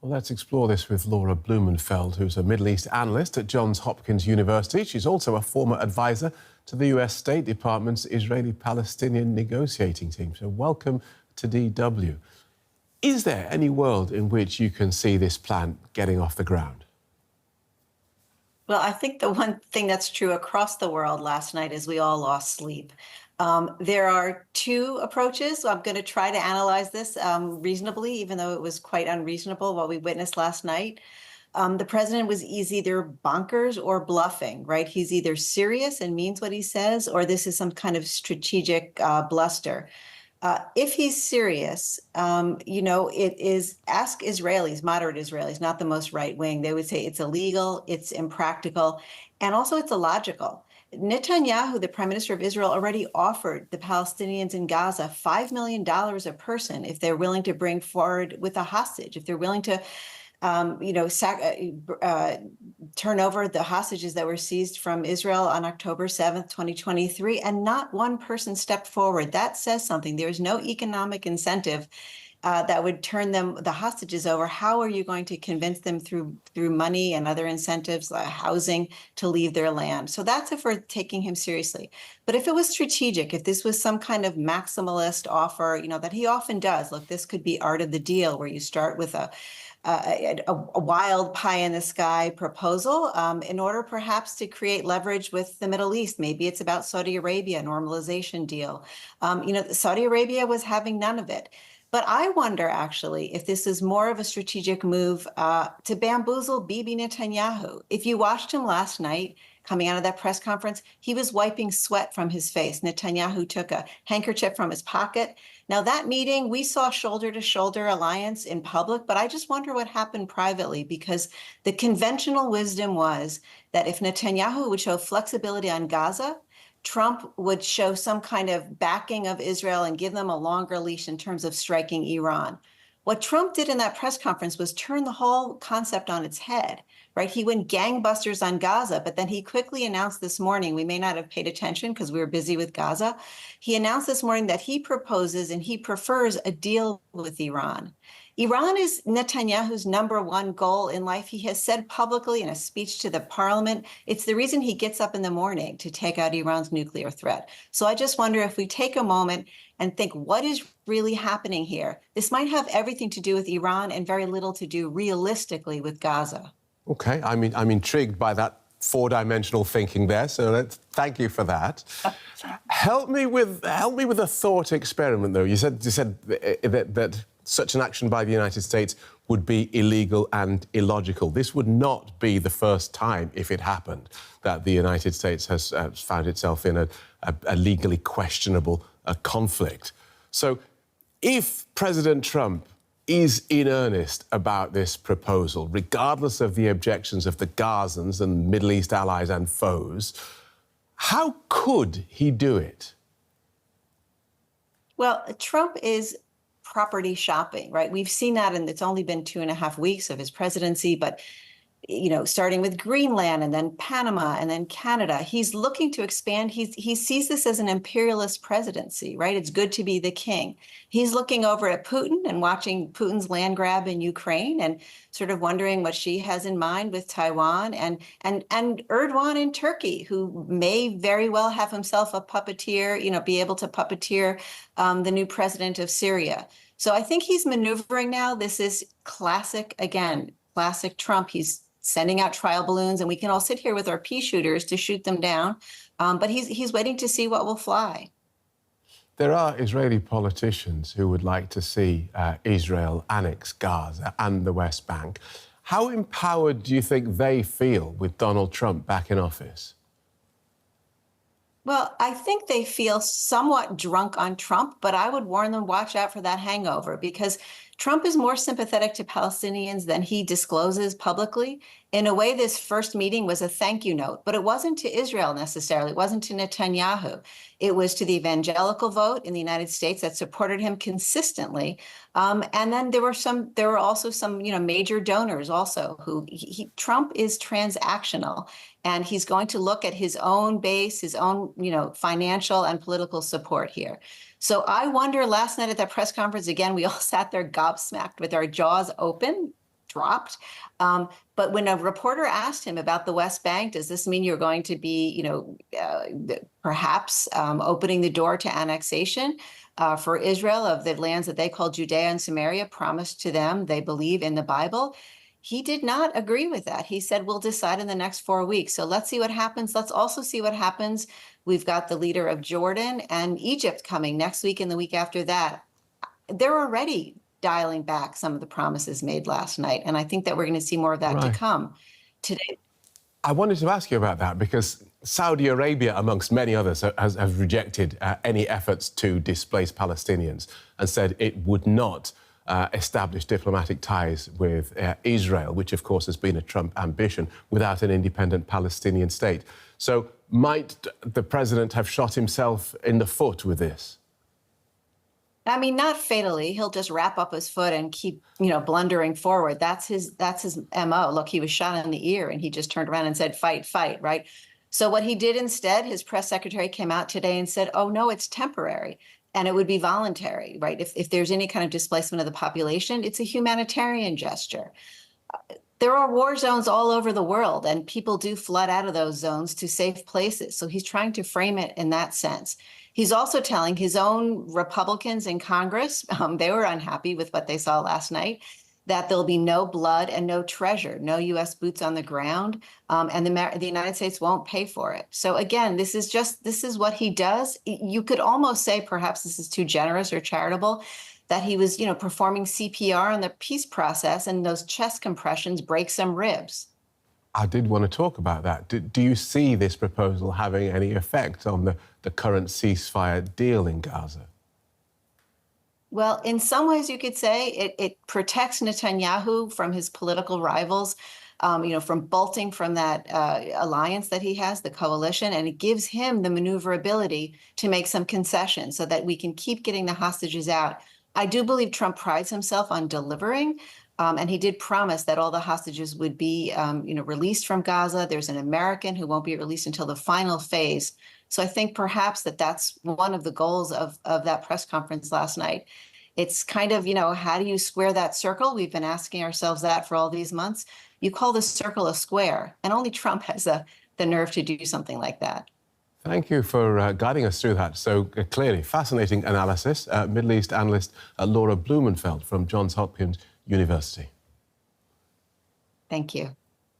Well, let's explore this with Laura Blumenfeld, who's a Middle East analyst at Johns Hopkins University. She's also a former advisor to the US State Department's Israeli-Palestinian negotiating team. So welcome to DW. Is there any world in which you can see this plan getting off the ground? Well, I think the one thing that's true across the world last night is we all lost sleep. There are two approaches. I'm going to try to analyze this reasonably, even though it was quite unreasonable what we witnessed last night. The president was either bonkers or bluffing, right? He's either serious and means what he says, or this is some kind of strategic bluster. If he's serious, it is, ask Israelis, moderate Israelis, not the most right wing. They would say it's illegal, it's impractical, and also it's illogical. Netanyahu, the prime minister of Israel, already offered the Palestinians in Gaza $5 million a person if they're willing to bring forward with a hostage, if they're willing to turn over the hostages that were seized from Israel on October 7th, 2023, and not one person stepped forward. That says something. There is no economic incentive that would turn the hostages over. How are you going to convince them through money and other incentives, like housing, to leave their land? So that's if we're taking him seriously. But if it was strategic, if this was some kind of maximalist offer, that he often does, look, this could be art of the deal, where you start with a wild pie in the sky proposal in order perhaps to create leverage with the Middle East. Maybe it's about Saudi Arabia, normalization deal. Saudi Arabia was having none of it. But I wonder, actually, if this is more of a strategic move to bamboozle Bibi Netanyahu. If you watched him last night, coming out of that press conference, he was wiping sweat from his face. Netanyahu took a handkerchief from his pocket. Now, that meeting, we saw shoulder-to-shoulder alliance in public, but I just wonder what happened privately, because the conventional wisdom was that if Netanyahu would show flexibility on Gaza, Trump would show some kind of backing of Israel and give them a longer leash in terms of striking Iran. What Trump did in that press conference was turn the whole concept on its head, right? He went gangbusters on Gaza, but then he quickly announced this morning, we may not have paid attention because we were busy with Gaza. He announced this morning that he proposes and he prefers a deal with Iran. Iran is Netanyahu's #1 goal in life. He has said publicly in a speech to the parliament, it's the reason he gets up in the morning, to take out Iran's nuclear threat. So I just wonder if we take a moment and think, what is really happening here? This might have everything to do with Iran and very little to do realistically with Gaza. OK, I'm intrigued by that four-dimensional thinking there, so thank you for that. Help me with a thought experiment, though. You said that such an action by the United States would be illegal and illogical. This would not be the first time, if it happened, that the United States has found itself in a legally questionable conflict. So if President Trump is in earnest about this proposal, regardless of the objections of the Gazans and Middle East allies and foes, how could he do it? Well, Trump is property shopping, right? We've seen that, and it's only been 2.5 weeks of his presidency, but starting with Greenland and then Panama and then Canada, he's looking to expand. He sees this as an imperialist presidency, right? It's good to be the king. He's looking over at Putin and watching Putin's land grab in Ukraine and sort of wondering what she has in mind with Taiwan, and Erdogan in Turkey, who may very well have himself a puppeteer, be able to puppeteer the new president of Syria. So I think he's maneuvering now. This is classic Trump. He's sending out trial balloons, and we can all sit here with our pea shooters to shoot them down. But he's waiting to see what will fly. There are Israeli politicians who would like to see Israel annex Gaza and the West Bank. How empowered do you think they feel with Donald Trump back in office? Well, I think they feel somewhat drunk on Trump, but I would warn them, watch out for that hangover, because Trump is more sympathetic to Palestinians than he discloses publicly. In a way, this first meeting was a thank you note, but it wasn't to Israel necessarily. It wasn't to Netanyahu. It was to the evangelical vote in the United States that supported him consistently. And then there were also some major donors also who Trump is transactional, and he's going to look at his own base, his own financial and political support here. So I wonder, last night at that press conference, again, we all sat there gobsmacked with our jaws open, dropped. But when a reporter asked him about the West Bank, does this mean you're going to be, perhaps opening the door to annexation for Israel of the lands that they call Judea and Samaria, promised to them, they believe in the Bible? He did not agree with that. He said, we'll decide in the next 4 weeks. So let's see what happens. Let's also see what happens. We've got the leader of Jordan and Egypt coming next week and the week after that. They're already dialing back some of the promises made last night. And I think that we're going to see more of that to come today. I wanted to ask you about that because Saudi Arabia, amongst many others, has rejected any efforts to displace Palestinians and said it would not establish diplomatic ties with Israel, which, of course, has been a Trump ambition, without an independent Palestinian state. So might the president have shot himself in the foot with this? I mean, not fatally. He'll just wrap up his foot and keep, blundering forward. That's his MO. Look, he was shot in the ear and he just turned around and said, fight, fight, right? So what he did instead, his press secretary came out today and said, oh, no, it's temporary. And it would be voluntary, right? If there's any kind of displacement of the population, it's a humanitarian gesture. There are war zones all over the world, and people do flood out of those zones to safe places. So he's trying to frame it in that sense. He's also telling his own Republicans in Congress, they were unhappy with what they saw last night, that there'll be no blood and no treasure, no U.S. boots on the ground, and the United States won't pay for it. So again, this is what he does. You could almost say perhaps this is too generous or charitable, that he was, performing CPR on the peace process, and those chest compressions break some ribs. I did want to talk about that. Do you see this proposal having any effect on the current ceasefire deal in Gaza? Well, in some ways, you could say it protects Netanyahu from his political rivals, from bolting from that alliance that he has, the coalition, and it gives him the maneuverability to make some concessions so that we can keep getting the hostages out. I do believe Trump prides himself on delivering, and he did promise that all the hostages would be, released from Gaza. There's an American who won't be released until the final phase. So I think perhaps that's one of the goals of that press conference last night. It's kind of, how do you square that circle? We've been asking ourselves that for all these months. You call the circle a square, and only Trump has the nerve to do something like that. Thank you for guiding us through that so clearly. Fascinating analysis. Middle East analyst Laura Blumenfeld from Johns Hopkins University. Thank you.